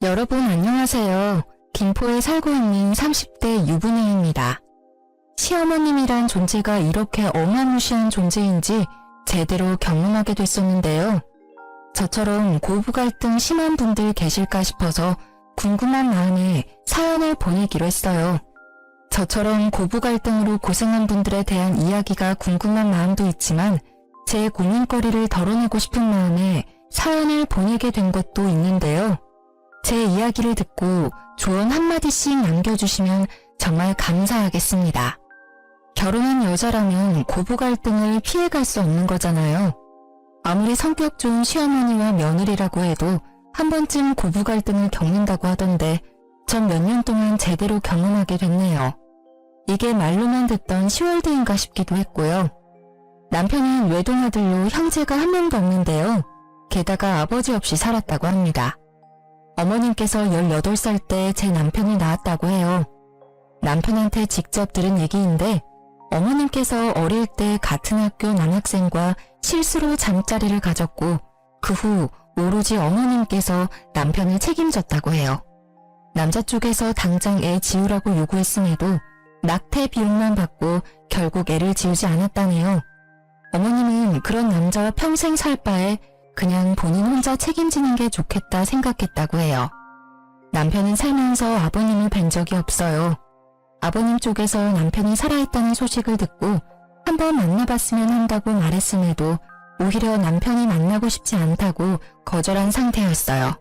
여러분 안녕하세요. 김포에 살고 있는 30대 유부녀입니다. 시어머님이란 존재가 이렇게 어마무시한 존재인지 제대로 경험하게 됐었는데요. 저처럼 고부 갈등 심한 분들 계실까 싶어서 궁금한 마음에 사연을 보내기로 했어요. 저처럼 고부 갈등으로 고생한 분들에 대한 이야기가 궁금한 마음도 있지만 제 고민거리를 덜어내고 싶은 마음에 사연을 보내게 된 것도 있는데요. 제 이야기를 듣고 조언 한마디씩 남겨주시면 정말 감사하겠습니다. 결혼한 여자라면 고부 갈등을 피해갈 수 없는 거잖아요. 아무리 성격 좋은 시어머니와 며느리라고 해도 한 번쯤 고부 갈등을 겪는다고 하던데 전 몇 년 동안 제대로 경험하게 됐네요. 이게 말로만 듣던 10월드인가 싶기도 했고요. 남편은 외동아들로 형제가 한 명도 없는데요. 게다가 아버지 없이 살았다고 합니다. 어머님께서 18살 때 제 남편을 낳았다고 해요. 남편한테 직접 들은 얘기인데 어머님께서 어릴 때 같은 학교 남학생과 실수로 잠자리를 가졌고 그 후 오로지 어머님께서 남편을 책임졌다고 해요. 남자 쪽에서 당장 애 지우라고 요구했음에도 낙태 비용만 받고 결국 애를 지우지 않았다네요. 어머님은 그런 남자와 평생 살 바에 그냥 본인 혼자 책임지는 게 좋겠다 생각했다고 해요. 남편은 살면서 아버님을 뵌 적이 없어요. 아버님 쪽에서 남편이 살아있다는 소식을 듣고 한번 만나봤으면 한다고 말했음에도 오히려 남편이 만나고 싶지 않다고 거절한 상태였어요.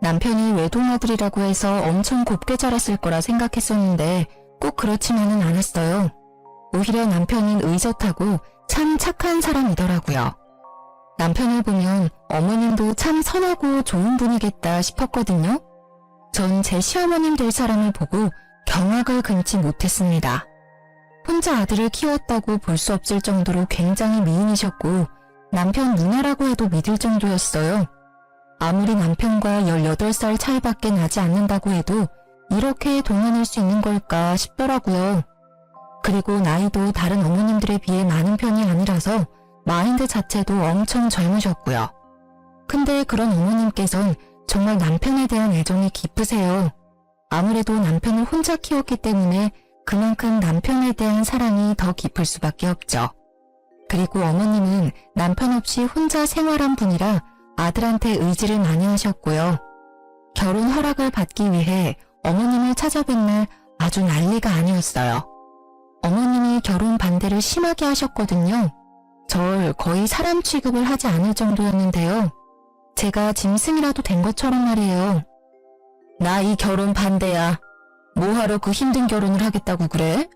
남편이 외동아들이라고 해서 엄청 곱게 자랐을 거라 생각했었는데 꼭 그렇지만은 않았어요. 오히려 남편은 의젓하고 참 착한 사람이더라고요. 남편을 보면 어머님도 참 선하고 좋은 분이겠다 싶었거든요. 전 제 시어머님 될 사람을 보고 경악을 금치 못했습니다. 혼자 아들을 키웠다고 볼 수 없을 정도로 굉장히 미인이셨고 남편 누나라고 해도 믿을 정도였어요. 아무리 남편과 18살 차이밖에 나지 않는다고 해도 이렇게 동안일 수 있는 걸까 싶더라고요. 그리고 나이도 다른 어머님들에 비해 많은 편이 아니라서 마인드 자체도 엄청 젊으셨고요. 근데 그런 어머님께선 정말 남편에 대한 애정이 깊으세요. 아무래도 남편을 혼자 키웠기 때문에 그만큼 남편에 대한 사랑이 더 깊을 수밖에 없죠. 그리고 어머님은 남편 없이 혼자 생활한 분이라 아들한테 의지를 많이 하셨고요. 결혼 허락을 받기 위해 어머님을 찾아뵌 날 아주 난리가 아니었어요. 어머님이 결혼 반대를 심하게 하셨거든요. 절 거의 사람 취급을 하지 않을 정도였는데요. 제가 짐승이라도 된 것처럼 말이에요. 나 이 결혼 반대야. 뭐하러 그 힘든 결혼을 하겠다고 그래?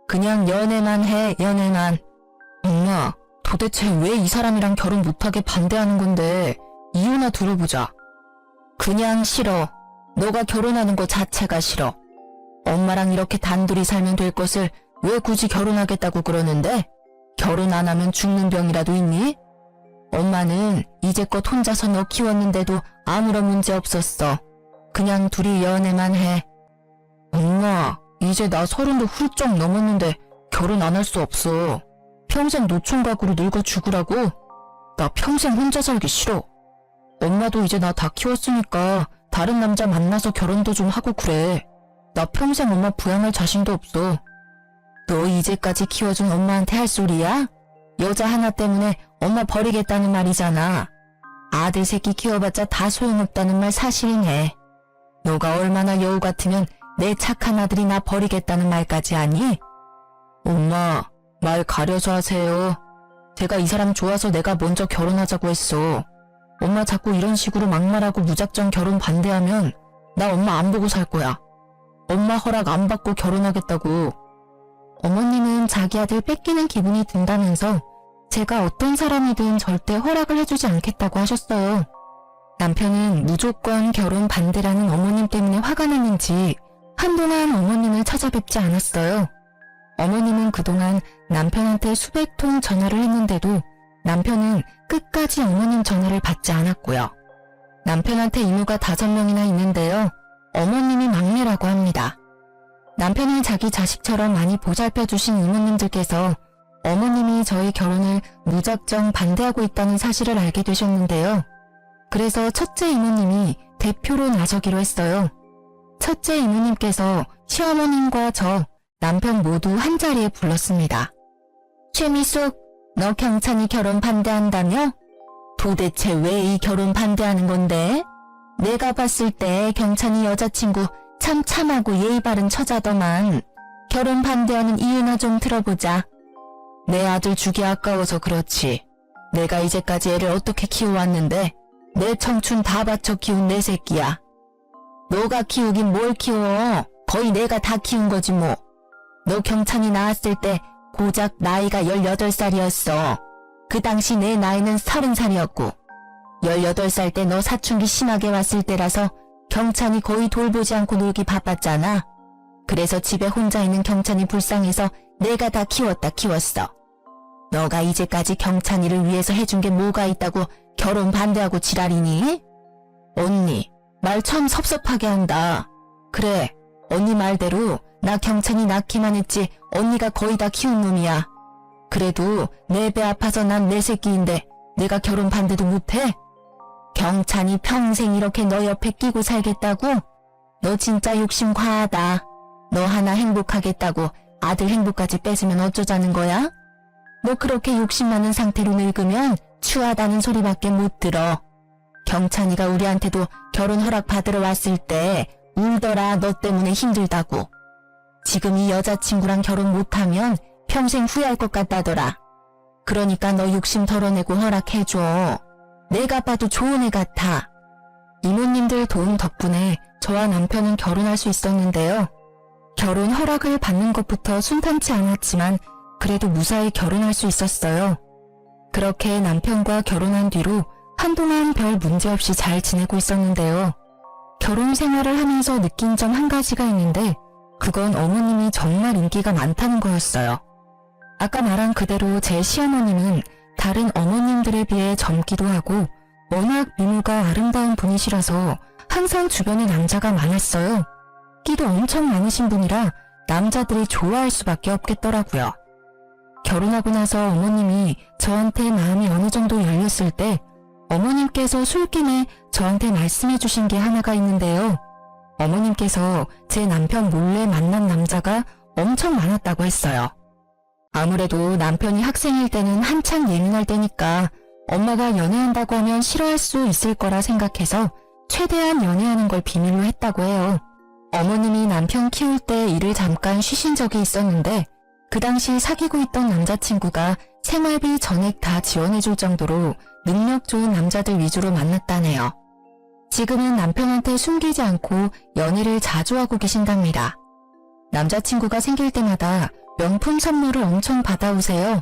그냥 연애만 해, 연애만. 엄마, 도대체 왜 이 사람이랑 결혼 못하게 반대하는 건데 이유나 들어보자. 그냥 싫어. 너가 결혼하는 거 자체가 싫어. 엄마랑 이렇게 단둘이 살면 될 것을 왜 굳이 결혼하겠다고 그러는데? 결혼 안 하면 죽는 병이라도 있니? 엄마는 이제껏 혼자서 너 키웠는데도 아무런 문제 없었어. 그냥 둘이 연애만 해. 엄마, 이제 나 30도 훌쩍 넘었는데 결혼 안 할 수 없어. 평생 노총각으로 늙어 죽으라고? 나 평생 혼자 살기 싫어. 엄마도 이제 나 다 키웠으니까 다른 남자 만나서 결혼도 좀 하고 그래. 나 평생 엄마 부양할 자신도 없어. 너 이제까지 키워준 엄마한테 할 소리야? 여자 하나 때문에 엄마 버리겠다는 말이잖아. 아들 새끼 키워봤자 다 소용없다는 말 사실이네. 너가 얼마나 여우 같으면 내 착한 아들이 나 버리겠다는 말까지 하니? 엄마, 말 가려서 하세요. 제가 이 사람 좋아서 내가 먼저 결혼하자고 했어. 엄마 자꾸 이런 식으로 막말하고 무작정 결혼 반대하면 나 엄마 안 보고 살 거야. 엄마 허락 안 받고 결혼하겠다고. 어머님은 자기 아들 뺏기는 기분이 든다면서 제가 어떤 사람이든 절대 허락을 해주지 않겠다고 하셨어요. 남편은 무조건 결혼 반대라는 어머님 때문에 화가 났는지 한동안 어머님을 찾아뵙지 않았어요. 어머님은 그동안 남편한테 수백 통 전화를 했는데도 남편은 끝까지 어머님 전화를 받지 않았고요. 남편한테 이모가 5명이나 있는데요. 어머님이 막내라고 합니다. 남편을 자기 자식처럼 많이 보살펴주신 이모님들께서 어머님이 저희 결혼을 무작정 반대하고 있다는 사실을 알게 되셨는데요. 그래서 첫째 이모님이 대표로 나서기로 했어요. 첫째 이모님께서 시어머님과 저, 남편 모두 한자리에 불렀습니다. 최미숙, 너 경찬이 결혼 반대한다며? 도대체 왜 이 결혼 반대하는 건데? 내가 봤을 때 경찬이 여자친구 참 참하고 예의 바른 처자더만. 결혼 반대하는 이유나 좀 들어보자. 내 아들 주기 아까워서 그렇지. 내가 이제까지 애를 어떻게 키워왔는데 내 청춘 다 바쳐 키운 내 새끼야. 너가 키우긴 뭘 키워. 거의 내가 다 키운 거지 뭐. 너 경찬이 낳았을 때 고작 나이가 18살이었어. 그 당시 내 나이는 30살이었고 18살 때 너 사춘기 심하게 왔을 때라서 경찬이 거의 돌보지 않고 놀기 바빴잖아. 그래서 집에 혼자 있는 경찬이 불쌍해서 내가 다 키웠어. 너가 이제까지 경찬이를 위해서 해준 게 뭐가 있다고 결혼 반대하고 지랄이니? 언니, 말 참 섭섭하게 한다. 그래, 언니 말대로 나 경찬이 낳기만 했지 언니가 거의 다 키운 놈이야. 그래도 내 배 아파서 난 내 새끼인데 내가 결혼 반대도 못해? 경찬이 평생 이렇게 너 옆에 끼고 살겠다고? 너 진짜 욕심 과하다. 너 하나 행복하겠다고 아들 행복까지 뺏으면 어쩌자는 거야? 너 그렇게 욕심 많은 상태로 늙으면 추하다는 소리밖에 못 들어. 경찬이가 우리한테도 결혼 허락 받으러 왔을 때 울더라. 너 때문에 힘들다고. 지금 이 여자친구랑 결혼 못하면 평생 후회할 것 같다더라. 그러니까 너 욕심 덜어내고 허락해줘. 내가 봐도 좋은 애 같아. 이모님들 도움 덕분에 저와 남편은 결혼할 수 있었는데요. 결혼 허락을 받는 것부터 순탄치 않았지만 그래도 무사히 결혼할 수 있었어요. 그렇게 남편과 결혼한 뒤로 한동안 별 문제 없이 잘 지내고 있었는데요. 결혼 생활을 하면서 느낀 점 한 가지가 있는데 그건 어머님이 정말 인기가 많다는 거였어요. 아까 말한 그대로 제 시어머님은 다른 어머님들에 비해 젊기도 하고 워낙 미모가 아름다운 분이시라서 항상 주변에 남자가 많았어요. 끼도 엄청 많으신 분이라 남자들이 좋아할 수밖에 없겠더라고요. 결혼하고 나서 어머님이 저한테 마음이 어느 정도 열렸을 때 어머님께서 술김에 저한테 말씀해 주신 게 하나가 있는데요. 어머님께서 제 남편 몰래 만난 남자가 엄청 많았다고 했어요. 아무래도 남편이 학생일 때는 한창 예민할 때니까 엄마가 연애한다고 하면 싫어할 수 있을 거라 생각해서 최대한 연애하는 걸 비밀로 했다고 해요. 어머님이 남편 키울 때 일을 잠깐 쉬신 적이 있었는데 그 당시 사귀고 있던 남자친구가 생활비 전액 다 지원해줄 정도로 능력 좋은 남자들 위주로 만났다네요. 지금은 남편한테 숨기지 않고 연애를 자주 하고 계신답니다. 남자친구가 생길 때마다 명품 선물을 엄청 받아오세요.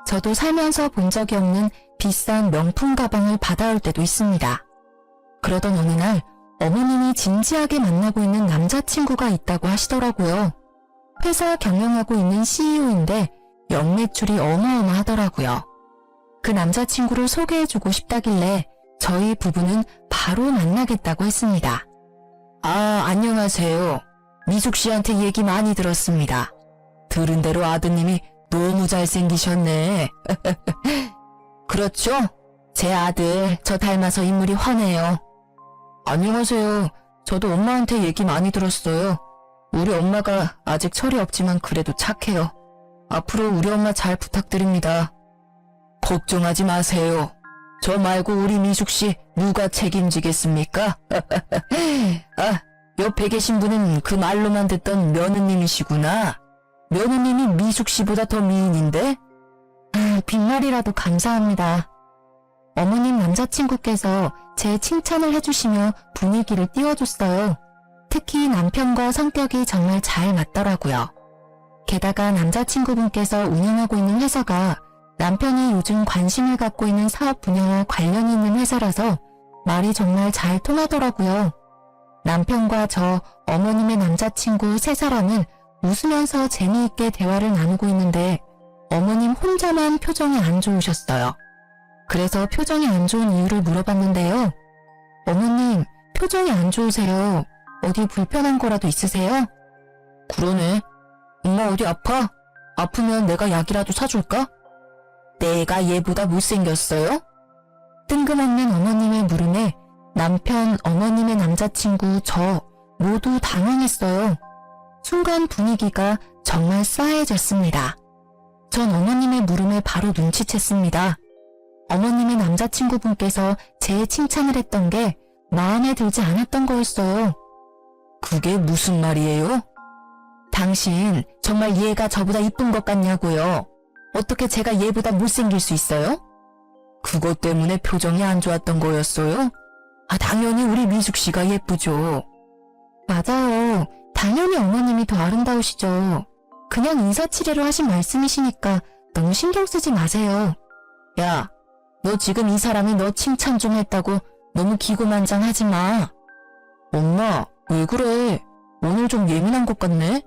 저도 살면서 본 적이 없는 비싼 명품 가방을 받아올 때도 있습니다. 그러던 어느 날 어머님이 진지하게 만나고 있는 남자친구가 있다고 하시더라고요. 회사 경영하고 있는 CEO인데 연매출이 어마어마하더라고요. 그 남자친구를 소개해주고 싶다길래 저희 부부는 바로 만나겠다고 했습니다. 아, 안녕하세요. 미숙 씨한테 얘기 많이 들었습니다. 들은 대로 아드님이 너무 잘생기셨네. 그렇죠? 제 아들 저 닮아서 인물이 훤해요. 안녕하세요. 저도 엄마한테 얘기 많이 들었어요. 우리 엄마가 아직 철이 없지만 그래도 착해요. 앞으로 우리 엄마 잘 부탁드립니다. 걱정하지 마세요. 저 말고 우리 미숙 씨 누가 책임지겠습니까? 아, 옆에 계신 분은 그 말로만 듣던 며느님이시구나. 며느님이 미숙 씨보다 더 미인인데? 빈말이라도 감사합니다. 어머님 남자친구께서 제 칭찬을 해주시며 분위기를 띄워줬어요. 특히 남편과 성격이 정말 잘 맞더라고요. 게다가 남자친구분께서 운영하고 있는 회사가 남편이 요즘 관심을 갖고 있는 사업 분야와 관련이 있는 회사라서 말이 정말 잘 통하더라고요. 남편과 저, 어머님의 남자친구 세 사람은 웃으면서 재미있게 대화를 나누고 있는데 어머님 혼자만 표정이 안 좋으셨어요. 그래서 표정이 안 좋은 이유를 물어봤는데요. 어머님, 표정이 안 좋으세요. 어디 불편한 거라도 있으세요? 그러네. 엄마 어디 아파? 아프면 내가 약이라도 사줄까? 내가 얘보다 못생겼어요? 뜬금없는 어머님의 물음에 남편, 어머님의 남자친구, 저 모두 당황했어요. 순간 분위기가 정말 싸해졌습니다. 전 어머님의 물음에 바로 눈치챘습니다. 어머님의 남자친구분께서 제 칭찬을 했던 게 마음에 들지 않았던 거였어요. 그게 무슨 말이에요? 당신 정말 얘가 저보다 이쁜 것 같냐고요. 어떻게 제가 얘보다 못생길 수 있어요? 그것 때문에 표정이 안 좋았던 거였어요? 당연히 우리 미숙 씨가 예쁘죠. 맞아요. 당연히 어머님이 더 아름다우시죠. 그냥 인사치레로 하신 말씀이시니까 너무 신경 쓰지 마세요. 야, 너 지금 이 사람이 너 칭찬 좀 했다고 너무 기고만장하지 마. 엄마, 왜 그래? 오늘 좀 예민한 것 같네?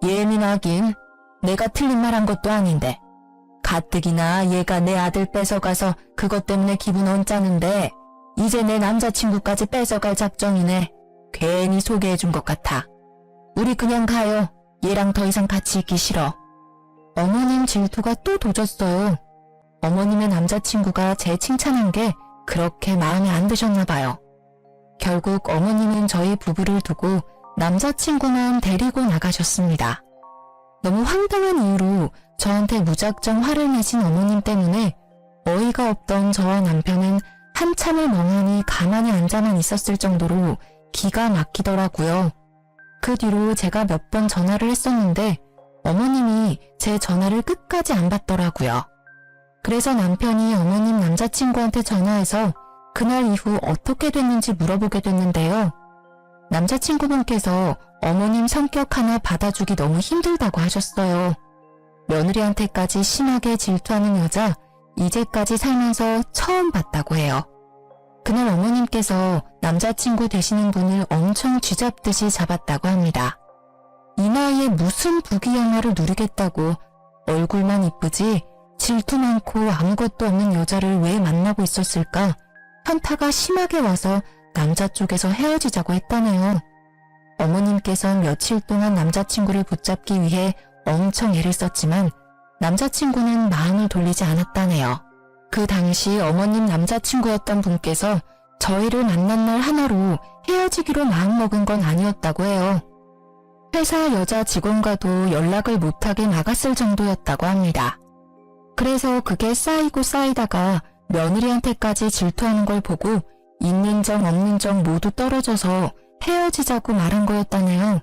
예민하긴. 내가 틀린 말 한 것도 아닌데. 가뜩이나 얘가 내 아들 뺏어가서 그것 때문에 기분 언짢은데 이제 내 남자친구까지 뺏어갈 작정이네. 괜히 소개해준 것 같아. 우리 그냥 가요. 얘랑 더 이상 같이 있기 싫어. 어머님 질투가 또 도졌어요. 어머님의 남자친구가 제 칭찬한 게 그렇게 마음에 안 드셨나 봐요. 결국 어머님은 저희 부부를 두고 남자친구만 데리고 나가셨습니다. 너무 황당한 이유로 저한테 무작정 화를 내신 어머님 때문에 어이가 없던 저와 남편은 한참을 멍하니 가만히 앉아만 있었을 정도로 기가 막히더라고요. 그 뒤로 제가 몇 번 전화를 했었는데 어머님이 제 전화를 끝까지 안 받더라고요. 그래서 남편이 어머님 남자친구한테 전화해서 그날 이후 어떻게 됐는지 물어보게 됐는데요. 남자친구분께서 어머님 성격 하나 받아주기 너무 힘들다고 하셨어요. 며느리한테까지 심하게 질투하는 여자 이제까지 살면서 처음 봤다고 해요. 그날 어머님께서 남자친구 되시는 분을 엄청 쥐잡듯이 잡았다고 합니다. 이 나이에 무슨 부귀영화를 누리겠다고 얼굴만 이쁘지 질투 많고 아무것도 없는 여자를 왜 만나고 있었을까 현타가 심하게 와서 남자 쪽에서 헤어지자고 했다네요. 어머님께선 며칠 동안 남자친구를 붙잡기 위해 엄청 애를 썼지만 남자친구는 마음을 돌리지 않았다네요. 그 당시 어머님 남자친구였던 분께서 저희를 만난 날 하나로 헤어지기로 마음먹은 건 아니었다고 해요. 회사 여자 직원과도 연락을 못하게 막았을 정도였다고 합니다. 그래서 그게 쌓이고 쌓이다가 며느리한테까지 질투하는 걸 보고 있는 정 없는 정 모두 떨어져서 헤어지자고 말한 거였다네요.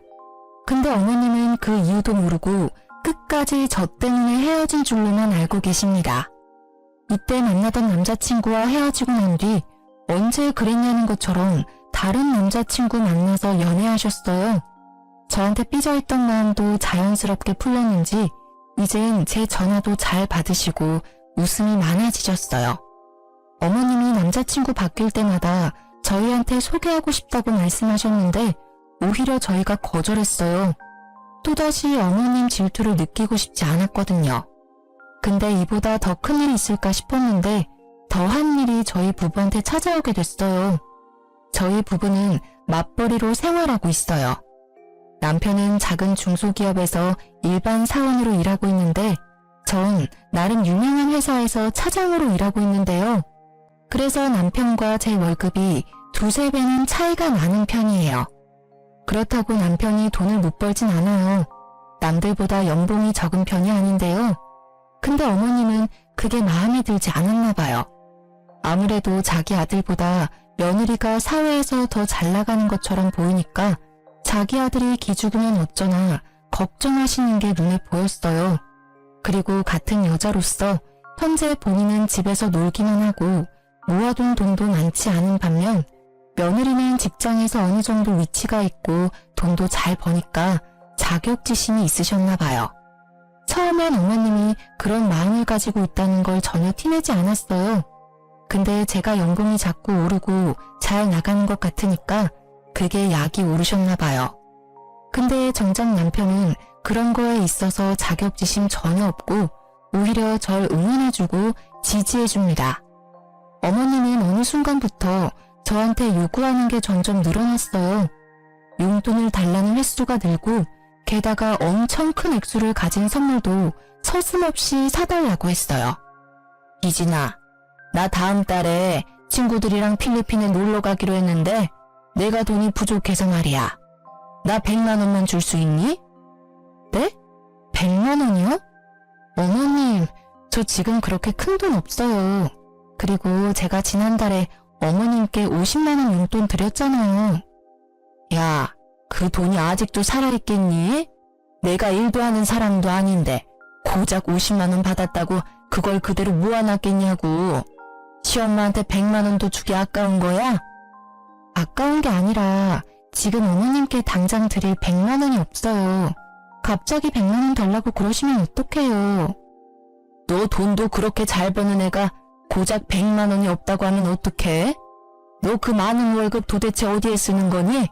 근데 어머님은 그 이유도 모르고 끝까지 저 때문에 헤어진 줄로만 알고 계십니다. 이때 만나던 남자친구와 헤어지고 난 뒤 언제 그랬냐는 것처럼 다른 남자친구 만나서 연애하셨어요. 저한테 삐져있던 마음도 자연스럽게 풀렸는지 이젠 제 전화도 잘 받으시고 웃음이 많아지셨어요. 어머님이 남자친구 바뀔 때마다 저희한테 소개하고 싶다고 말씀하셨는데 오히려 저희가 거절했어요. 또다시 어머님 질투를 느끼고 싶지 않았거든요. 근데 이보다 더 큰 일이 있을까 싶었는데 더한 일이 저희 부부한테 찾아오게 됐어요. 저희 부부는 맞벌이로 생활하고 있어요. 남편은 작은 중소기업에서 일반 사원으로 일하고 있는데 전 나름 유명한 회사에서 차장으로 일하고 있는데요. 그래서 남편과 제 월급이 두세 배는 차이가 나는 편이에요. 그렇다고 남편이 돈을 못 벌진 않아요. 남들보다 연봉이 적은 편이 아닌데요. 근데 어머님은 그게 마음에 들지 않았나 봐요. 아무래도 자기 아들보다 며느리가 사회에서 더 잘 나가는 것처럼 보이니까 자기 아들이 기죽으면 어쩌나 걱정하시는 게 눈에 보였어요. 그리고 같은 여자로서 현재 본인은 집에서 놀기만 하고 모아둔 돈도 많지 않은 반면 며느리는 직장에서 어느 정도 위치가 있고 돈도 잘 버니까 자격지심이 있으셨나 봐요. 처음엔 어머님이 그런 마음을 가지고 있다는 걸 전혀 티내지 않았어요. 근데 제가 연봉이 자꾸 오르고 잘 나가는 것 같으니까 그게 약이 오르셨나 봐요. 근데 정작 남편은 그런 거에 있어서 자격지심 전혀 없고 오히려 절 응원해주고 지지해줍니다. 어머님은 어느 순간부터 저한테 요구하는 게 점점 늘어났어요. 용돈을 달라는 횟수가 늘고 게다가 엄청 큰 액수를 가진 선물도 서슴없이 사달라고 했어요. 이진아, 나 다음 달에 친구들이랑 필리핀에 놀러 가기로 했는데 내가 돈이 부족해서 말이야. 나 100만 원만 줄 수 있니? 네? 100만 원이요? 어머님, 저 지금 그렇게 큰 돈 없어요. 그리고 제가 지난달에 어머님께 50만 원 용돈 드렸잖아요. 야, 그 돈이 아직도 살아있겠니? 내가 일도 하는 사람도 아닌데 고작 50만 원 받았다고 그걸 그대로 모아놨겠냐고. 시엄마한테 100만 원도 주기 아까운 거야? 아까운 게 아니라 지금 어머님께 당장 드릴 100만 원이 없어요. 갑자기 100만 원 달라고 그러시면 어떡해요. 너 돈도 그렇게 잘 버는 애가 고작 100만 원이 없다고 하면 어떡해? 너 그 많은 월급 도대체 어디에 쓰는 거니?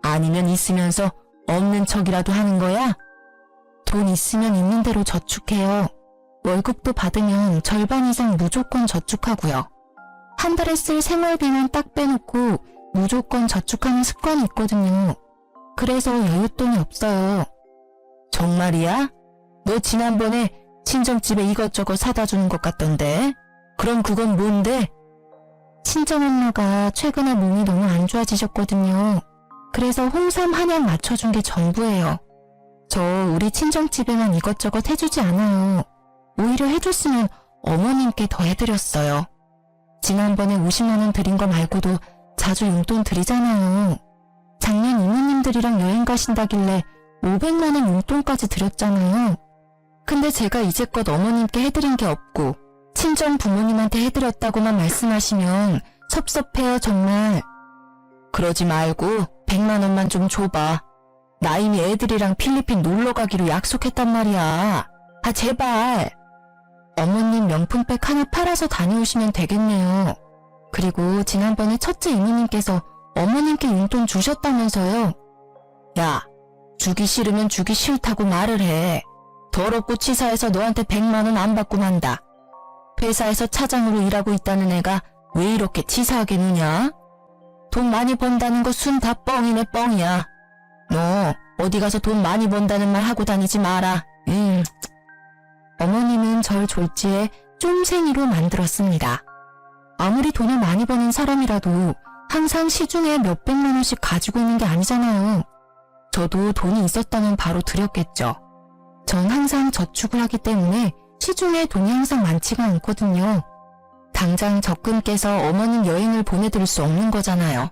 아니면 있으면서 없는 척이라도 하는 거야? 돈 있으면 있는 대로 저축해요. 월급도 받으면 절반 이상 무조건 저축하고요. 한 달에 쓸 생활비는 딱 빼놓고 무조건 저축하는 습관이 있거든요. 그래서 여윳돈이 없어요. 정말이야? 너 지난번에 친정집에 이것저것 사다 주는 것 같던데? 그럼 그건 뭔데? 친정엄마가 최근에 몸이 너무 안 좋아지셨거든요. 그래서 홍삼 한약 맞춰준 게 전부예요. 저 우리 친정집에만 이것저것 해주지 않아요. 오히려 해줬으면 어머님께 더 해드렸어요. 지난번에 50만 원 드린 거 말고도 자주 용돈 드리잖아요. 작년 이모님들이랑 여행 가신다길래 500만 원 용돈까지 드렸잖아요. 근데 제가 이제껏 어머님께 해드린 게 없고 친정 부모님한테 해드렸다고만 말씀하시면 섭섭해요 정말. 그러지 말고 100만 원만 좀 줘봐. 나 이미 애들이랑 필리핀 놀러 가기로 약속했단 말이야. 아 제발. 어머님 명품백 하나 팔아서 다녀오시면 되겠네요. 그리고 지난번에 첫째 이모님께서 어머님께 용돈 주셨다면서요. 야, 주기 싫으면 주기 싫다고 말을 해. 더럽고 치사해서 너한테 100만 원 안 받고 만다. 회사에서 차장으로 일하고 있다는 애가 왜 이렇게 치사하게 누냐? 돈 많이 번다는 거 순 다 뻥이네 뻥이야. 너 어디 가서 돈 많이 번다는 말 하고 다니지 마라. 어머님은 절 졸지에 쫌생이로 만들었습니다. 아무리 돈을 많이 버는 사람이라도 항상 시중에 몇백만 원씩 가지고 있는 게 아니잖아요. 저도 돈이 있었다면 바로 드렸겠죠. 전 항상 저축을 하기 때문에 시중에 돈이 항상 많지가 않거든요. 당장 적금 깨서 어머님 여행을 보내드릴 수 없는 거잖아요.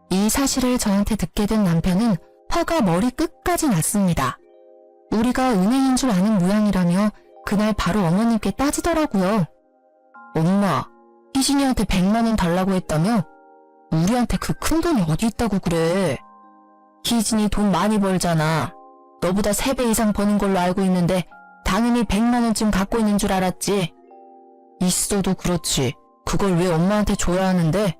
이 사실을 저한테 듣게 된 남편은 화가 머리 끝까지 났습니다. 우리가 은행인 줄 아는 모양이라며 그날 바로 어머님께 따지더라고요. 엄마, 희진이한테 100만 원 달라고 했다며? 우리한테 그 큰 돈이 어디 있다고 그래. 희진이 돈 많이 벌잖아. 너보다 3배 이상 버는 걸로 알고 있는데 당연히 100만 원쯤 갖고 있는 줄 알았지. 있어도 그렇지. 그걸 왜 엄마한테 줘야 하는데?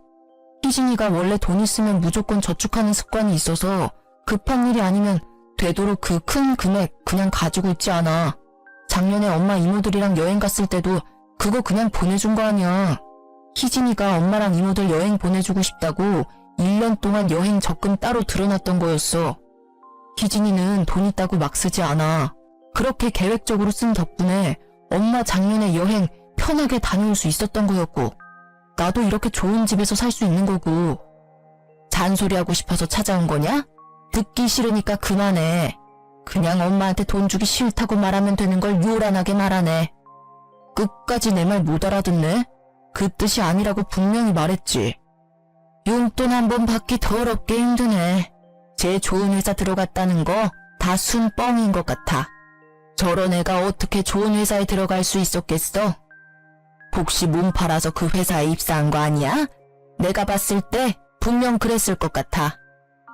희진이가 원래 돈 있으면 무조건 저축하는 습관이 있어서 급한 일이 아니면 되도록 그 큰 금액 그냥 가지고 있지 않아. 작년에 엄마 이모들이랑 여행 갔을 때도 그거 그냥 보내준 거 아니야. 희진이가 엄마랑 이모들 여행 보내주고 싶다고 1년 동안 여행 적금 따로 들어놨던 거였어. 희진이는 돈 있다고 막 쓰지 않아. 그렇게 계획적으로 쓴 덕분에 엄마 작년에 여행 편하게 다녀올 수 있었던 거였고 나도 이렇게 좋은 집에서 살 수 있는 거고. 잔소리하고 싶어서 찾아온 거냐? 듣기 싫으니까 그만해. 그냥 엄마한테 돈 주기 싫다고 말하면 되는 걸 요란하게 말하네. 끝까지 내 말 못 알아듣네? 그 뜻이 아니라고 분명히 말했지. 용돈 한 번 받기 더럽게 힘드네. 제 좋은 회사 들어갔다는 거 다 순뻥인 것 같아. 저런 애가 어떻게 좋은 회사에 들어갈 수 있었겠어? 혹시 몸 팔아서 그 회사에 입사한 거 아니야? 내가 봤을 때 분명 그랬을 것 같아.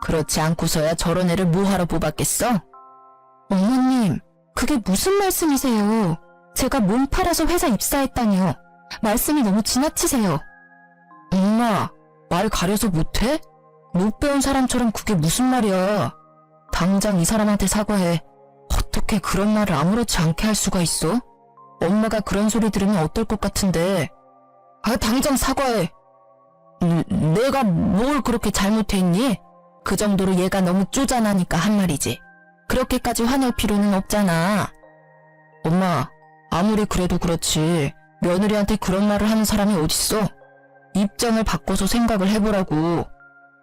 그렇지 않고서야 저런 애를 뭐하러 뽑았겠어? 어머님, 그게 무슨 말씀이세요? 제가 몸 팔아서 회사 입사했다니요. 말씀이 너무 지나치세요. 엄마, 말 가려서 못해? 못 배운 사람처럼 그게 무슨 말이야. 당장 이 사람한테 사과해. 어떻게 그런 말을 아무렇지 않게 할 수가 있어? 엄마가 그런 소리 들으면 어떨 것 같은데. 아, 당장 사과해. 내가 뭘 그렇게 잘못했니? 그 정도로 얘가 너무 쪼잔하니까 한 말이지. 그렇게까지 화낼 필요는 없잖아. 엄마, 아무리 그래도 그렇지 며느리한테 그런 말을 하는 사람이 어딨어? 입장을 바꿔서 생각을 해보라고.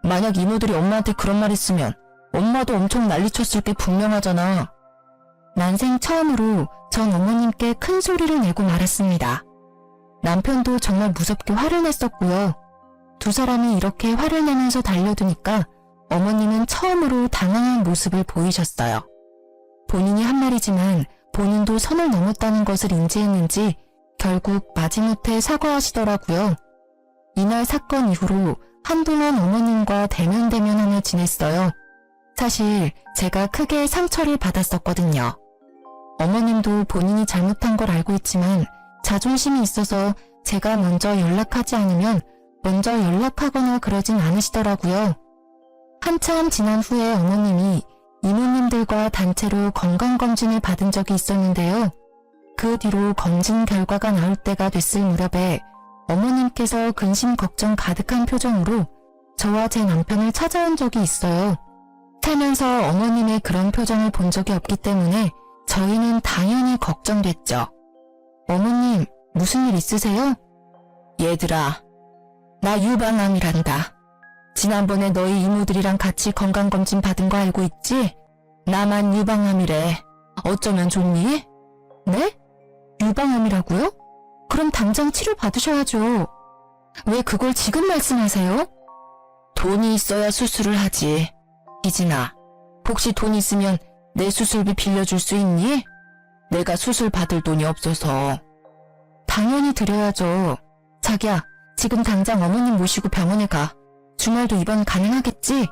만약 이모들이 엄마한테 그런 말 했으면 엄마도 엄청 난리쳤을 게 분명하잖아. 난생 처음으로 전 어머님께 큰 소리를 내고 말았습니다. 남편도 정말 무섭게 화를 냈었고요. 두 사람이 이렇게 화를 내면서 달려드니까 어머님은 처음으로 당황한 모습을 보이셨어요. 본인이 한 말이지만 본인도 선을 넘었다는 것을 인지했는지 결국 마지못해 사과하시더라고요. 이날 사건 이후로 한동안 어머님과 대면대면하며 지냈어요. 사실 제가 크게 상처를 받았었거든요. 어머님도 본인이 잘못한 걸 알고 있지만 자존심이 있어서 제가 먼저 연락하지 않으면 먼저 연락하거나 그러진 않으시더라고요. 한참 지난 후에 어머님이 이모님들과 단체로 건강검진을 받은 적이 있었는데요. 그 뒤로 검진 결과가 나올 때가 됐을 무렵에 어머님께서 근심 걱정 가득한 표정으로 저와 제 남편을 찾아온 적이 있어요. 살면서 어머님의 그런 표정을 본 적이 없기 때문에 저희는 당연히 걱정됐죠. 어머님, 무슨 일 있으세요? 얘들아, 나 유방암이란다. 지난번에 너희 이모들이랑 같이 건강검진 받은 거 알고 있지? 나만 유방암이래. 어쩌면 좋니? 네? 유방암이라고요? 그럼 당장 치료 받으셔야죠. 왜 그걸 지금 말씀하세요? 돈이 있어야 수술을 하지. 희진아, 혹시 돈 있으면 내 수술비 빌려줄 수 있니? 내가 수술 받을 돈이 없어서. 당연히 드려야죠. 자기야, 지금 당장 어머님 모시고 병원에 가. 주말도 입원 가능하겠지?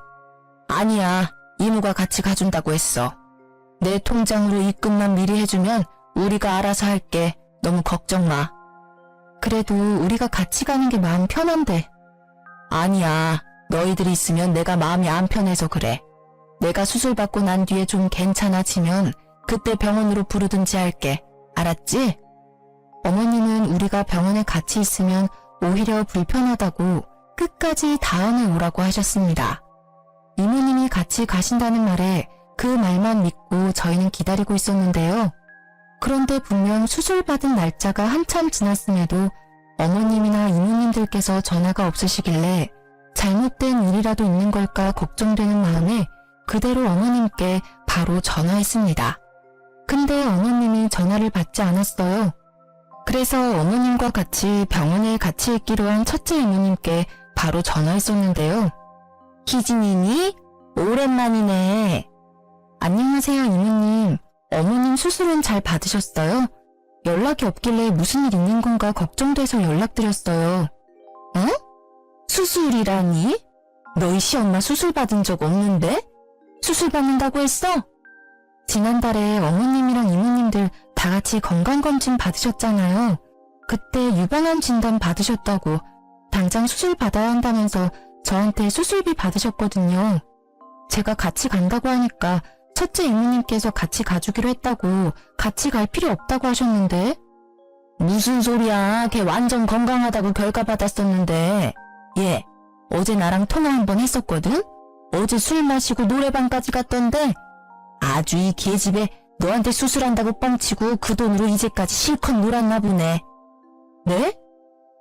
아니야, 이모가 같이 가준다고 했어. 내 통장으로 입금만 미리 해주면 우리가 알아서 할게. 너무 걱정 마. 그래도 우리가 같이 가는 게 마음 편한데. 아니야, 너희들이 있으면 내가 마음이 안 편해서 그래. 내가 수술 받고 난 뒤에 좀 괜찮아지면 그때 병원으로 부르든지 할게. 알았지? 어머님은 우리가 병원에 같이 있으면 오히려 불편하다고 끝까지 다음에 오라고 하셨습니다. 이모님이 같이 가신다는 말에 그 말만 믿고 저희는 기다리고 있었는데요. 그런데 분명 수술 받은 날짜가 한참 지났음에도 어머님이나 이모님들께서 전화가 없으시길래 잘못된 일이라도 있는 걸까 걱정되는 마음에 그대로 어머님께 바로 전화했습니다. 근데 어머님이 전화를 받지 않았어요. 그래서 어머님과 같이 병원에 같이 있기로 한 첫째 이모님께 바로 전화했었는데요. 희진이니? 오랜만이네. 안녕하세요, 이모님. 어머님 수술은 잘 받으셨어요? 연락이 없길래 무슨 일 있는 건가 걱정돼서 연락드렸어요. 어? 수술이라니? 너희 시엄마 수술 받은 적 없는데? 수술 받는다고 했어? 지난달에 어머님이랑 이모님들 다 같이 건강검진 받으셨잖아요. 그때 유방암 진단 받으셨다고 당장 수술 받아야 한다면서 저한테 수술비 받으셨거든요. 제가 같이 간다고 하니까 첫째 이모님께서 같이 가주기로 했다고 같이 갈 필요 없다고 하셨는데. 무슨 소리야. 걔 완전 건강하다고 결과 받았었는데. 얘 어제 나랑 통화 한번 했었거든? 어제 술 마시고 노래방까지 갔던데 아주 이 계집애 너한테 수술한다고 뻥치고 그 돈으로 이제까지 실컷 놀았나 보네. 네?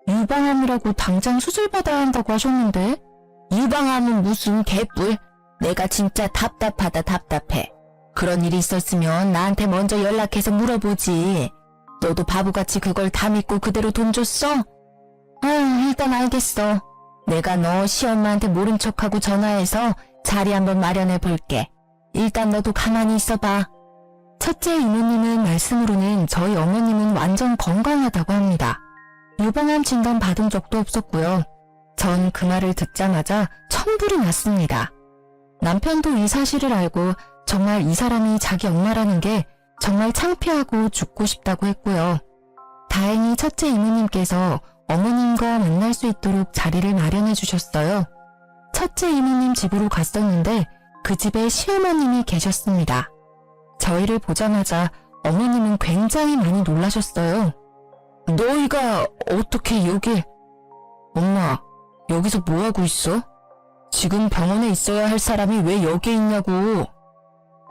유방암이라고 당장 수술 받아야 한다고 하셨는데. 유방암은 무슨 개뿔. 내가 진짜 답답하다 답답해. 그런 일이 있었으면 나한테 먼저 연락해서 물어보지. 너도 바보같이 그걸 다 믿고 그대로 돈 줬어? 아유, 일단 알겠어. 내가 너 시엄마한테 모른 척하고 전화해서 자리 한번 마련해 볼게. 일단 너도 가만히 있어봐. 첫째 이모님은 말씀으로는 저희 어머님은 완전 건강하다고 합니다. 유방암 진단 받은 적도 없었고요. 전 그 말을 듣자마자 천불이 났습니다. 남편도 이 사실을 알고 정말 이 사람이 자기 엄마라는 게 정말 창피하고 죽고 싶다고 했고요. 다행히 첫째 이모님께서 어머님과 만날 수 있도록 자리를 마련해 주셨어요. 첫째 이모님 집으로 갔었는데 그 집에 시어머님이 계셨습니다. 저희를 보자마자 어머님은 굉장히 많이 놀라셨어요. 너희가 어떻게 여기... 엄마, 여기서 뭐하고 있어? 지금 병원에 있어야 할 사람이 왜 여기에 있냐고.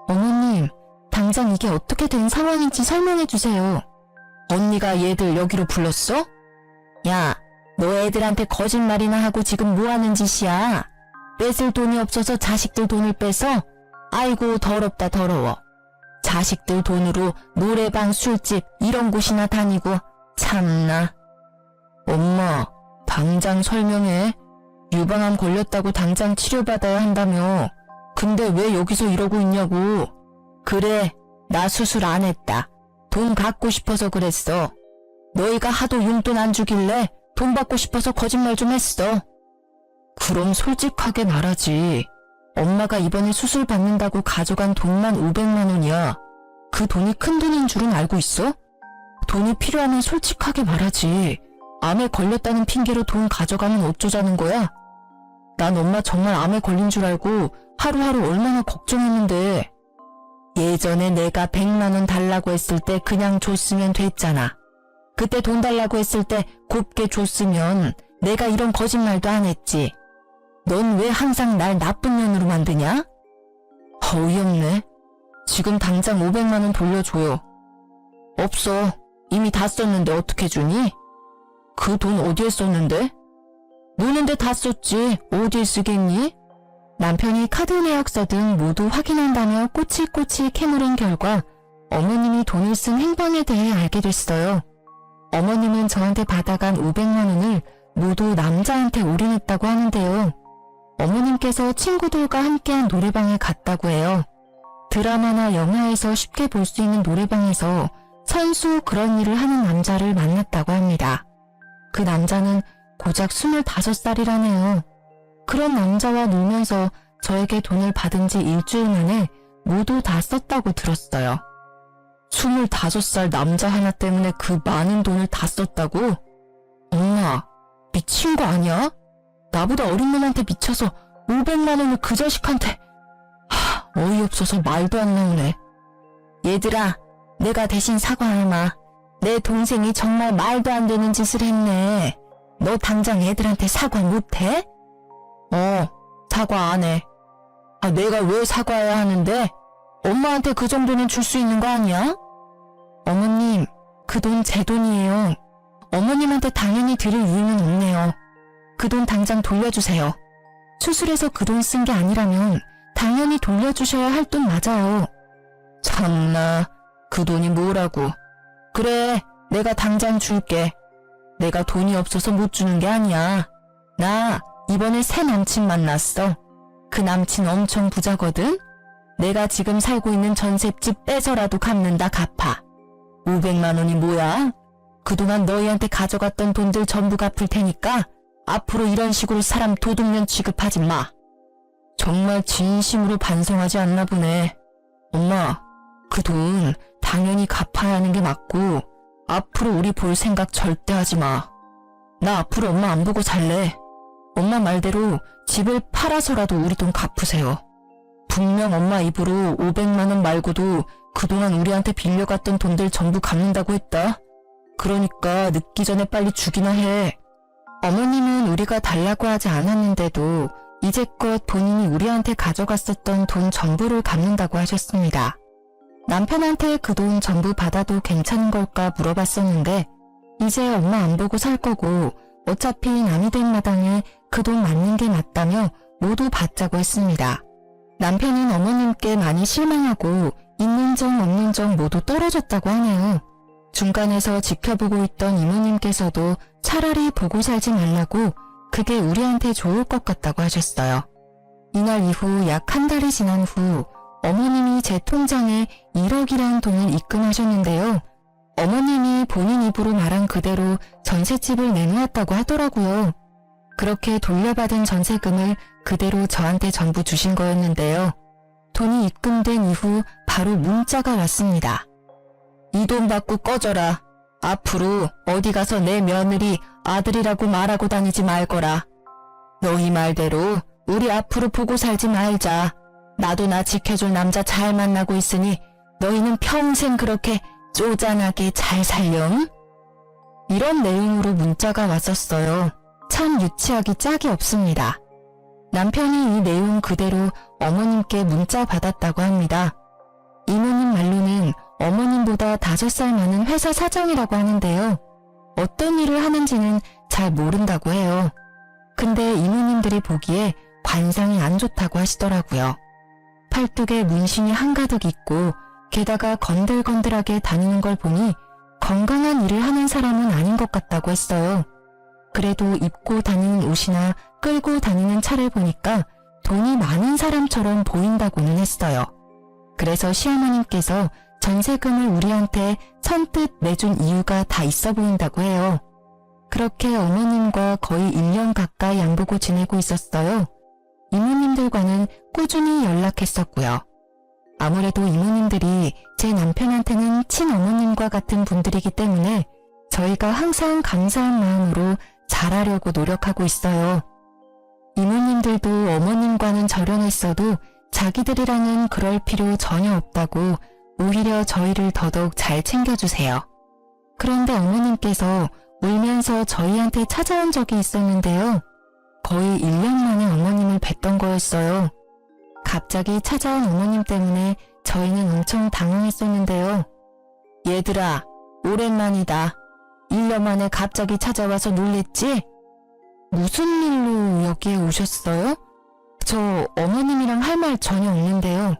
어머님, 당장 이게 어떻게 된 상황인지 설명해 주세요. 언니가 얘들 여기로 불렀어? 야, 너 애들한테 거짓말이나 하고 지금 뭐 하는 짓이야? 뺏을 돈이 없어서 자식들 돈을 뺏어? 아이고 더럽다 더러워. 자식들 돈으로 노래방, 술집 이런 곳이나 다니고 참나. 엄마, 당장 설명해. 유방암 걸렸다고 당장 치료받아야 한다며. 근데 왜 여기서 이러고 있냐고. 그래, 나 수술 안 했다. 돈 갖고 싶어서 그랬어. 너희가 하도 용돈 안 주길래 돈 받고 싶어서 거짓말 좀 했어. 그럼 솔직하게 말하지. 엄마가 이번에 수술 받는다고 가져간 돈만 500만 원이야. 그 돈이 큰 돈인 줄은 알고 있어? 돈이 필요하면 솔직하게 말하지. 암에 걸렸다는 핑계로 돈 가져가면 어쩌자는 거야? 난 엄마 정말 암에 걸린 줄 알고 하루하루 얼마나 걱정했는데. 예전에 내가 100만 원 달라고 했을 때 그냥 줬으면 됐잖아. 그때 돈 달라고 했을 때 곱게 줬으면 내가 이런 거짓말도 안 했지. 넌 왜 항상 날 나쁜 년으로 만드냐? 어이없네. 지금 당장 500만 원 돌려줘요. 없어. 이미 다 썼는데 어떻게 주니? 그 돈 어디에 썼는데? 노는데 다 썼지. 어디에 쓰겠니? 남편이 카드 내역서 등 모두 확인한다며 꼬치꼬치 캐물은 결과 어머님이 돈을 쓴 행방에 대해 알게 됐어요. 어머님은 저한테 받아간 500만 원을 모두 남자한테 올인했다고 하는데요. 어머님께서 친구들과 함께한 노래방에 갔다고 해요. 드라마나 영화에서 쉽게 볼 수 있는 노래방에서 선수 그런 일을 하는 남자를 만났다고 합니다. 그 남자는 고작 25살이라네요. 그런 남자와 놀면서 저에게 돈을 받은 지 일주일 만에 모두 다 썼다고 들었어요. 25살 남자 하나 때문에 그 많은 돈을 다 썼다고? 엄마, 미친 거 아니야? 나보다 어린 놈한테 미쳐서 500만 원을 그 자식한테. 어이없어서 말도 안 나오네. 얘들아, 내가 대신 사과하마. 내 동생이 정말 말도 안 되는 짓을 했네. 너 당장 애들한테 사과 못해? 사과 안 해. 내가 왜 사과해야 하는데? 엄마한테 그 정도는 줄 수 있는 거 아니야? 어머님, 그 돈 제 돈이에요. 어머님한테 당연히 드릴 이유는 없네요. 그 돈 당장 돌려주세요. 수술해서 그 돈 쓴 게 아니라면 당연히 돌려주셔야 할 돈 맞아요. 참나, 그 돈이 뭐라고. 그래, 내가 당장 줄게. 내가 돈이 없어서 못 주는 게 아니야. 나 이번에 새 남친 만났어. 그 남친 엄청 부자거든? 내가 지금 살고 있는 전셋집 뺏어라도 갚는다 갚아. 500만 원이 뭐야? 그동안 너희한테 가져갔던 돈들 전부 갚을 테니까 앞으로 이런 식으로 사람 도둑년 취급하지 마. 정말 진심으로 반성하지 않나 보네. 엄마, 그 돈 당연히 갚아야 하는 게 맞고 앞으로 우리 볼 생각 절대 하지 마. 나 앞으로 엄마 안 보고 살래. 엄마 말대로 집을 팔아서라도 우리 돈 갚으세요. 분명 엄마 입으로 500만 원 말고도 그동안 우리한테 빌려갔던 돈들 전부 갚는다고 했다. 그러니까 늦기 전에 빨리 주기나 해. 어머님은 우리가 달라고 하지 않았는데도 이제껏 본인이 우리한테 가져갔었던 돈 전부를 갚는다고 하셨습니다. 남편한테 그 돈 전부 받아도 괜찮은 걸까 물어봤었는데 이제 엄마 안 보고 살 거고 어차피 남이 된 마당에 그 돈 맞는 게 맞다며 모두 받자고 했습니다. 남편은 어머님께 많이 실망하고 있는 정 없는 정 모두 떨어졌다고 하네요. 중간에서 지켜보고 있던 이모님께서도 차라리 보고 살지 말라고 그게 우리한테 좋을 것 같다고 하셨어요. 이날 이후 약 한 달이 지난 후 어머님이 제 통장에 1억이라는 돈을 입금하셨는데요. 어머님이 본인 입으로 말한 그대로 전셋집을 내놓았다고 하더라고요. 그렇게 돌려받은 전세금을 그대로 저한테 전부 주신 거였는데요. 돈이 입금된 이후 바로 문자가 왔습니다. 이 돈 받고 꺼져라. 앞으로 어디 가서 내 며느리 아들이라고 말하고 다니지 말거라. 너희 말대로 우리 앞으로 보고 살지 말자. 나도 나 지켜줄 남자 잘 만나고 있으니 너희는 평생 그렇게 쪼잔하게 잘 살렴. 이런 내용으로 문자가 왔었어요. 참 유치하기 짝이 없습니다. 남편이 이 내용 그대로 어머님께 문자 받았다고 합니다. 이모님 말로는 어머님보다 5살 많은 회사 사장이라고 하는데요. 어떤 일을 하는지는 잘 모른다고 해요. 근데 이모님들이 보기에 관상이 안 좋다고 하시더라고요. 팔뚝에 문신이 한가득 있고 게다가 건들건들하게 다니는 걸 보니 건강한 일을 하는 사람은 아닌 것 같다고 했어요. 그래도 입고 다니는 옷이나 끌고 다니는 차를 보니까 돈이 많은 사람처럼 보인다고는 했어요. 그래서 시어머님께서 전세금을 우리한테 선뜻 내준 이유가 다 있어 보인다고 해요. 그렇게 어머님과 거의 1년 가까이 안 보고 지내고 있었어요. 이모님들과는 꾸준히 연락했었고요. 아무래도 이모님들이 제 남편한테는 친어머님과 같은 분들이기 때문에 저희가 항상 감사한 마음으로 잘하려고 노력하고 있어요. 이모님들도 어머님과는 절연했어도 자기들이랑은 그럴 필요 전혀 없다고 오히려 저희를 더더욱 잘 챙겨주세요. 그런데 어머님께서 울면서 저희한테 찾아온 적이 있었는데요. 거의 1년 만에 어머님을 뵀던 거였어요. 갑자기 찾아온 어머님 때문에 저희는 엄청 당황했었는데요. 얘들아, 오랜만이다. 1년 만에 갑자기 찾아와서 놀랬지? 무슨 일로 여기에 오셨어요? 저 어머님이랑 할 말 전혀 없는데요.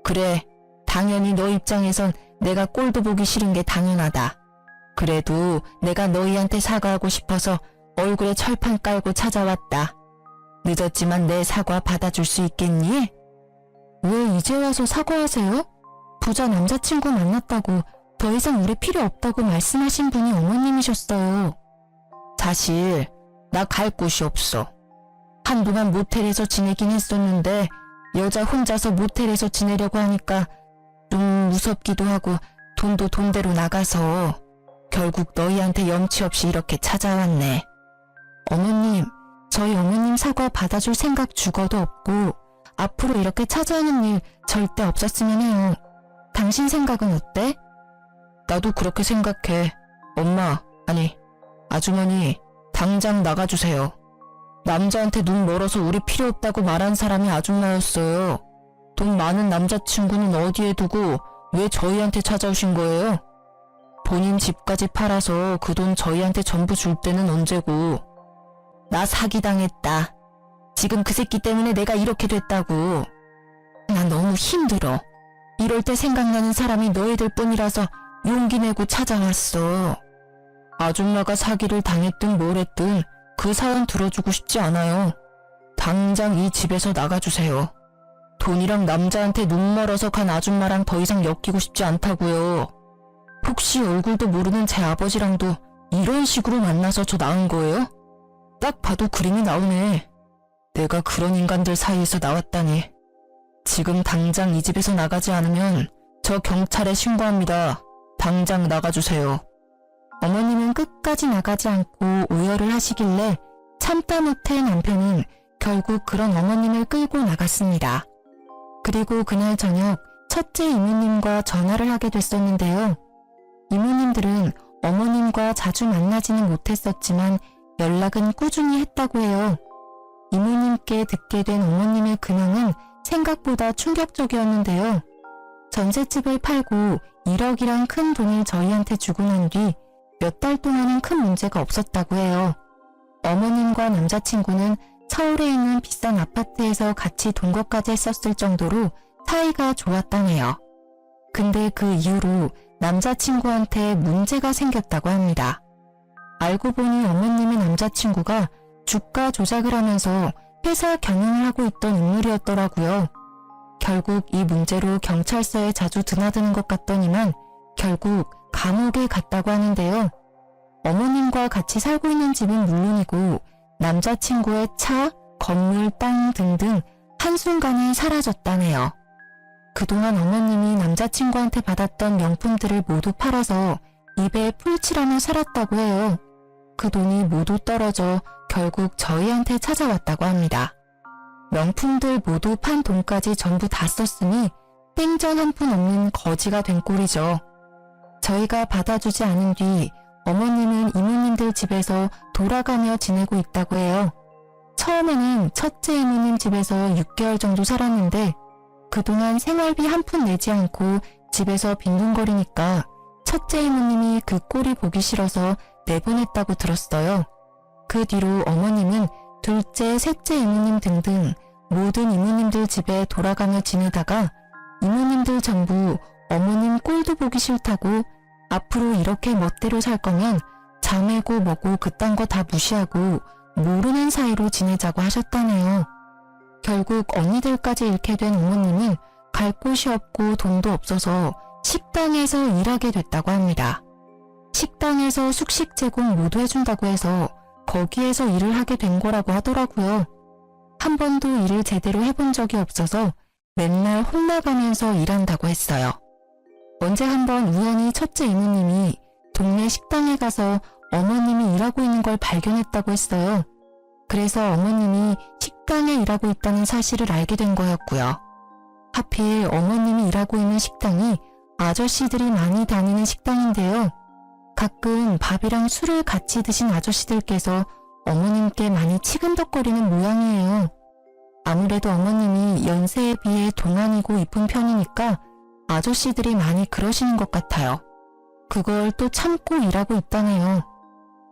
그래, 당연히 너 입장에선 내가 꼴도 보기 싫은 게 당연하다. 그래도 내가 너희한테 사과하고 싶어서 얼굴에 철판 깔고 찾아왔다. 늦었지만 내 사과 받아줄 수 있겠니? 왜 이제 와서 사과하세요? 부자 남자친구 만났다고 더 이상 우리 필요 없다고 말씀하신 분이 어머님이셨어요. 사실 나 갈 곳이 없어. 한동안 모텔에서 지내긴 했었는데 여자 혼자서 모텔에서 지내려고 하니까 좀 무섭기도 하고 돈도 돈대로 나가서 결국 너희한테 염치 없이 이렇게 찾아왔네. 어머님, 저희 어머님 사과 받아줄 생각 죽어도 없고 앞으로 이렇게 찾아오는 일 절대 없었으면 해요. 당신 생각은 어때? 나도 그렇게 생각해. 엄마, 아니, 아주머니, 당장 나가주세요. 남자한테 눈 멀어서 우리 필요 없다고 말한 사람이 아줌마였어요. 돈 많은 남자친구는 어디에 두고 왜 저희한테 찾아오신 거예요? 본인 집까지 팔아서 그 돈 저희한테 전부 줄 때는 언제고. 나 사기당했다. 지금 그 새끼 때문에 내가 이렇게 됐다고. 나 너무 힘들어. 이럴 때 생각나는 사람이 너희들 뿐이라서 용기 내고 찾아왔어. 아줌마가 사기를 당했든 뭘 했든 그 사연 들어주고 싶지 않아요. 당장 이 집에서 나가주세요. 돈이랑 남자한테 눈 멀어서 간 아줌마랑 더 이상 엮이고 싶지 않다고요. 혹시 얼굴도 모르는 제 아버지랑도 이런 식으로 만나서 저 나은 거예요? 딱 봐도 그림이 나오네. 내가 그런 인간들 사이에서 나왔다니. 지금 당장 이 집에서 나가지 않으면 저 경찰에 신고합니다. 당장 나가주세요. 어머님은 끝까지 나가지 않고 오열을 하시길래 참다 못해 남편은 결국 그런 어머님을 끌고 나갔습니다. 그리고 그날 저녁 첫째 이모님과 전화를 하게 됐었는데요. 이모님들은 어머님과 자주 만나지는 못했었지만 연락은 꾸준히 했다고 해요. 이모님께 듣게 된 어머님의 근황은 생각보다 충격적이었는데요. 전셋집을 팔고 1억이란 큰 돈을 저희한테 주고 난 뒤 몇 달 동안은 큰 문제가 없었다고 해요. 어머님과 남자친구는 서울에 있는 비싼 아파트에서 같이 동거까지 했었을 정도로 사이가 좋았다네요. 근데 그 이후로 남자친구한테 문제가 생겼다고 합니다. 알고 보니 어머님의 남자친구가 주가 조작을 하면서 회사 경영을 하고 있던 인물이었더라고요. 결국 이 문제로 경찰서에 자주 드나드는 것 같더니만 결국 감옥에 갔다고 하는데요. 어머님과 같이 살고 있는 집은 물론이고 남자친구의 차, 건물, 땅 등등 한순간에 사라졌다네요. 그동안 어머님이 남자친구한테 받았던 명품들을 모두 팔아서 입에 풀칠하며 살았다고 해요. 그 돈이 모두 떨어져 결국 저희한테 찾아왔다고 합니다. 명품들 모두 판 돈까지 전부 다 썼으니 땡전 한 푼 없는 거지가 된 꼴이죠. 저희가 받아주지 않은 뒤 어머님은 이모님들 집에서 돌아가며 지내고 있다고 해요. 처음에는 첫째 이모님 집에서 6개월 정도 살았는데 그동안 생활비 한 푼 내지 않고 집에서 빈둥거리니까 첫째 이모님이 그 꼴이 보기 싫어서 내보냈다고 들었어요. 그 뒤로 어머님은 둘째, 셋째 이모님 등등 모든 이모님들 집에 돌아가며 지내다가 이모님들 전부 어머님 꼴도 보기 싫다고 앞으로 이렇게 멋대로 살 거면 자매고 뭐고 그딴 거 다 무시하고 모르는 사이로 지내자고 하셨다네요. 결국 언니들까지 잃게 된 어머님은 갈 곳이 없고 돈도 없어서 식당에서 일하게 됐다고 합니다. 식당에서 숙식 제공 모두 해준다고 해서 거기에서 일을 하게 된 거라고 하더라고요. 한 번도 일을 제대로 해본 적이 없어서 맨날 혼나가면서 일한다고 했어요. 언제 한번 우연히 첫째 이모님이 동네 식당에 가서 어머님이 일하고 있는 걸 발견했다고 했어요. 그래서 어머님이 식당에 일하고 있다는 사실을 알게 된 거였고요. 하필 어머님이 일하고 있는 식당이 아저씨들이 많이 다니는 식당인데요. 가끔 밥이랑 술을 같이 드신 아저씨들께서 어머님께 많이 치근덕거리는 모양이에요. 아무래도 어머님이 연세에 비해 동안이고 이쁜 편이니까 아저씨들이 많이 그러시는 것 같아요. 그걸 또 참고 일하고 있다네요.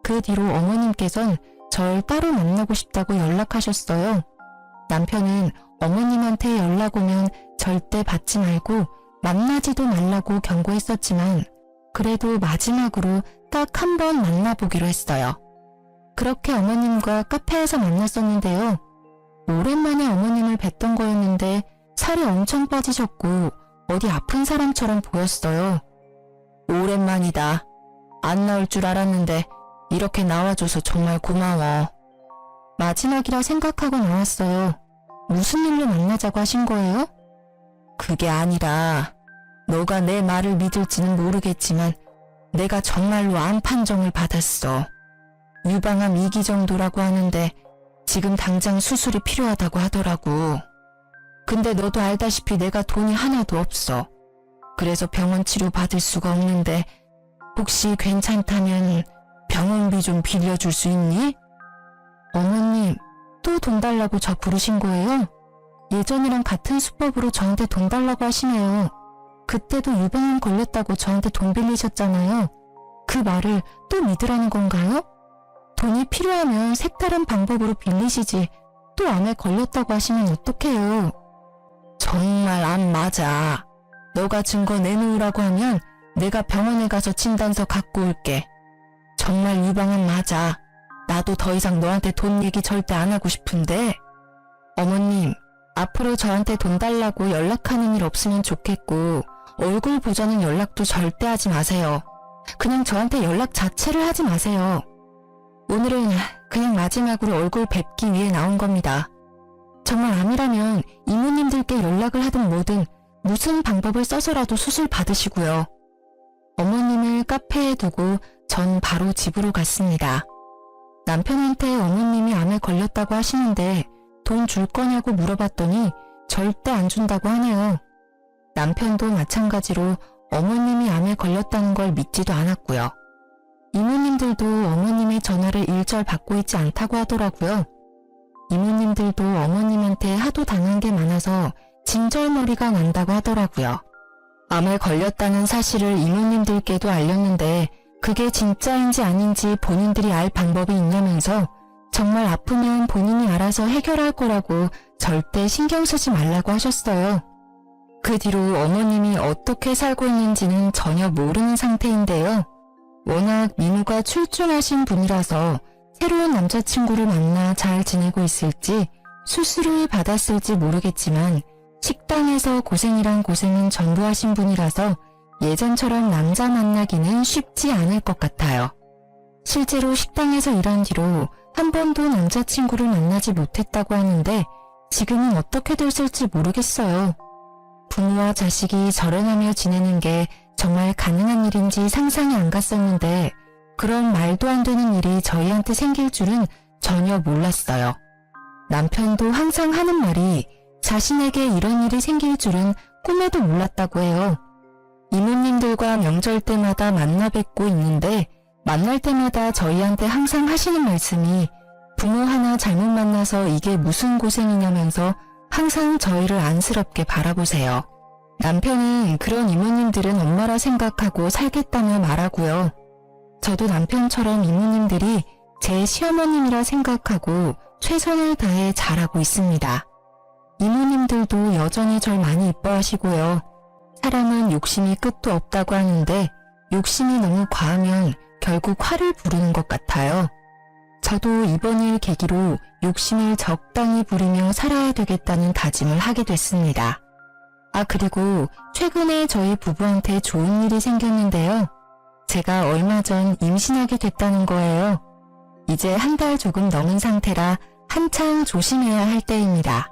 그 뒤로 어머님께선 절 따로 만나고 싶다고 연락하셨어요. 남편은 어머님한테 연락 오면 절대 받지 말고 만나지도 말라고 경고했었지만 그래도 마지막으로 딱 한 번 만나보기로 했어요. 그렇게 어머님과 카페에서 만났었는데요. 오랜만에 어머님을 뵀던 거였는데 살이 엄청 빠지셨고 어디 아픈 사람처럼 보였어요. 오랜만이다. 안 나올 줄 알았는데 이렇게 나와줘서 정말 고마워. 마지막이라 생각하고 나왔어요. 무슨 일로 만나자고 하신 거예요? 그게 아니라 너가 내 말을 믿을지는 모르겠지만 내가 정말로 암 판정을 받았어. 유방암 2기 정도라고 하는데 지금 당장 수술이 필요하다고 하더라고. 근데 너도 알다시피 내가 돈이 하나도 없어. 그래서 병원 치료 받을 수가 없는데 혹시 괜찮다면 병원비 좀 빌려줄 수 있니? 어머님, 또 돈 달라고 저 부르신 거예요? 예전이랑 같은 수법으로 저한테 돈 달라고 하시네요. 그때도 유방암 걸렸다고 저한테 돈 빌리셨잖아요. 그 말을 또 믿으라는 건가요? 돈이 필요하면 색다른 방법으로 빌리시지 또 암에 걸렸다고 하시면 어떡해요? 정말 암 맞아. 너가 증거 내놓으라고 하면 내가 병원에 가서 진단서 갖고 올게. 정말 유방암 맞아. 나도 더 이상 너한테 돈 얘기 절대 안 하고 싶은데. 어머님, 앞으로 저한테 돈 달라고 연락하는 일 없으면 좋겠고 얼굴 보자는 연락도 절대 하지 마세요. 그냥 저한테 연락 자체를 하지 마세요. 오늘은 그냥 마지막으로 얼굴 뵙기 위해 나온 겁니다. 정말 암이라면 이모님들께 연락을 하든 뭐든 무슨 방법을 써서라도 수술 받으시고요. 어머님을 카페에 두고 전 바로 집으로 갔습니다. 남편한테 어머님이 암에 걸렸다고 하시는데 돈 줄 거냐고 물어봤더니 절대 안 준다고 하네요. 남편도 마찬가지로 어머님이 암에 걸렸다는 걸 믿지도 않았고요. 이모님들도 어머님의 전화를 일절 받고 있지 않다고 하더라고요. 이모님들도 어머님한테 하도 당한 게 많아서 진절머리가 난다고 하더라고요. 암에 걸렸다는 사실을 이모님들께도 알렸는데 그게 진짜인지 아닌지 본인들이 알 방법이 있냐면서 정말 아프면 본인이 알아서 해결할 거라고 절대 신경 쓰지 말라고 하셨어요. 그 뒤로 어머님이 어떻게 살고 있는지는 전혀 모르는 상태인데요. 워낙 미모가 출중하신 분이라서 새로운 남자친구를 만나 잘 지내고 있을지 수술을 받았을지 모르겠지만 식당에서 고생이란 고생은 전부 하신 분이라서 예전처럼 남자 만나기는 쉽지 않을 것 같아요. 실제로 식당에서 일한 뒤로 한 번도 남자친구를 만나지 못했다고 하는데 지금은 어떻게 됐을지 모르겠어요. 부모와 자식이 절연하며 지내는 게 정말 가능한 일인지 상상이 안 갔었는데 그런 말도 안 되는 일이 저희한테 생길 줄은 전혀 몰랐어요. 남편도 항상 하는 말이 자신에게 이런 일이 생길 줄은 꿈에도 몰랐다고 해요. 이모님들과 명절 때마다 만나 뵙고 있는데 만날 때마다 저희한테 항상 하시는 말씀이 부모 하나 잘못 만나서 이게 무슨 고생이냐면서 항상 저희를 안쓰럽게 바라보세요. 남편은 그런 이모님들은 엄마라 생각하고 살겠다며 말하고요. 저도 남편처럼 이모님들이 제 시어머님이라 생각하고 최선을 다해 잘하고 있습니다. 이모님들도 여전히 절 많이 이뻐하시고요. 사람은 욕심이 끝도 없다고 하는데 욕심이 너무 과하면 결국 화를 부르는 것 같아요. 저도 이번 일 계기로 욕심을 적당히 부리며 살아야 되겠다는 다짐을 하게 됐습니다. 그리고 최근에 저희 부부한테 좋은 일이 생겼는데요. 제가 얼마 전 임신하게 됐다는 거예요. 이제 한 달 조금 넘은 상태라 한창 조심해야 할 때입니다.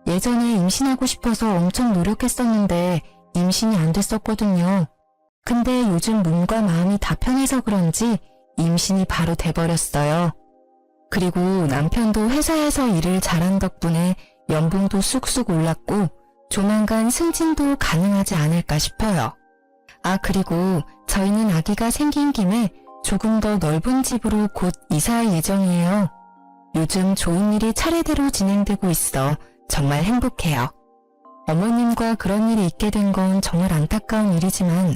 예전에 임신하고 싶어서 엄청 노력했었는데 임신이 안 됐었거든요. 근데 요즘 몸과 마음이 다 편해서 그런지 임신이 바로 돼버렸어요. 그리고 남편도 회사에서 일을 잘한 덕분에 연봉도 쑥쑥 올랐고 조만간 승진도 가능하지 않을까 싶어요. 그리고 저희는 아기가 생긴 김에 조금 더 넓은 집으로 곧 이사할 예정이에요. 요즘 좋은 일이 차례대로 진행되고 있어 정말 행복해요. 어머님과 그런 일이 있게 된 건 정말 안타까운 일이지만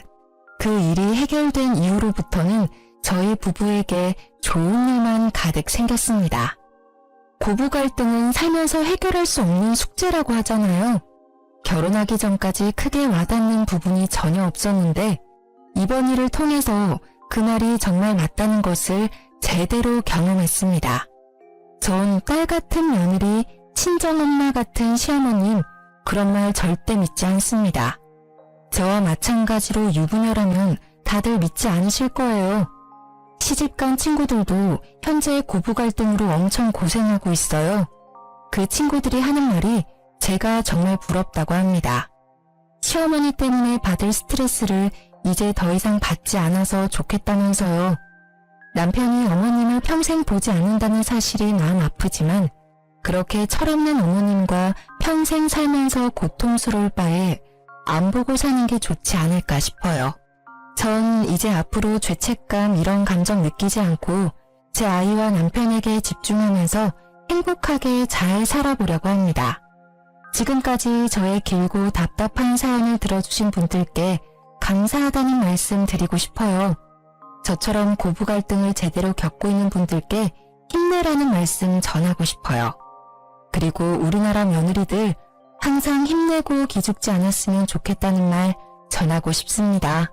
그 일이 해결된 이후로부터는 저희 부부에게 좋은 일만 가득 생겼습니다. 고부 갈등은 살면서 해결할 수 없는 숙제라고 하잖아요. 결혼하기 전까지 크게 와닿는 부분이 전혀 없었는데 이번 일을 통해서 그 말이 정말 맞다는 것을 제대로 경험했습니다. 전 딸 같은 며느리, 친정엄마 같은 시어머님, 그런 말 절대 믿지 않습니다. 저와 마찬가지로 유부녀라면 다들 믿지 않으실 거예요. 시집간 친구들도 현재 고부 갈등으로 엄청 고생하고 있어요. 그 친구들이 하는 말이 제가 정말 부럽다고 합니다. 시어머니 때문에 받을 스트레스를 이제 더 이상 받지 않아서 좋겠다면서요. 남편이 어머님을 평생 보지 않는다는 사실이 마음 아프지만 그렇게 철없는 어머님과 평생 살면서 고통스러울 바에 안 보고 사는 게 좋지 않을까 싶어요. 전 이제 앞으로 죄책감 이런 감정 느끼지 않고 제 아이와 남편에게 집중하면서 행복하게 잘 살아보려고 합니다. 지금까지 저의 길고 답답한 사연을 들어주신 분들께 감사하다는 말씀 드리고 싶어요. 저처럼 고부 갈등을 제대로 겪고 있는 분들께 힘내라는 말씀 전하고 싶어요. 그리고 우리나라 며느리들 항상 힘내고 기죽지 않았으면 좋겠다는 말 전하고 싶습니다.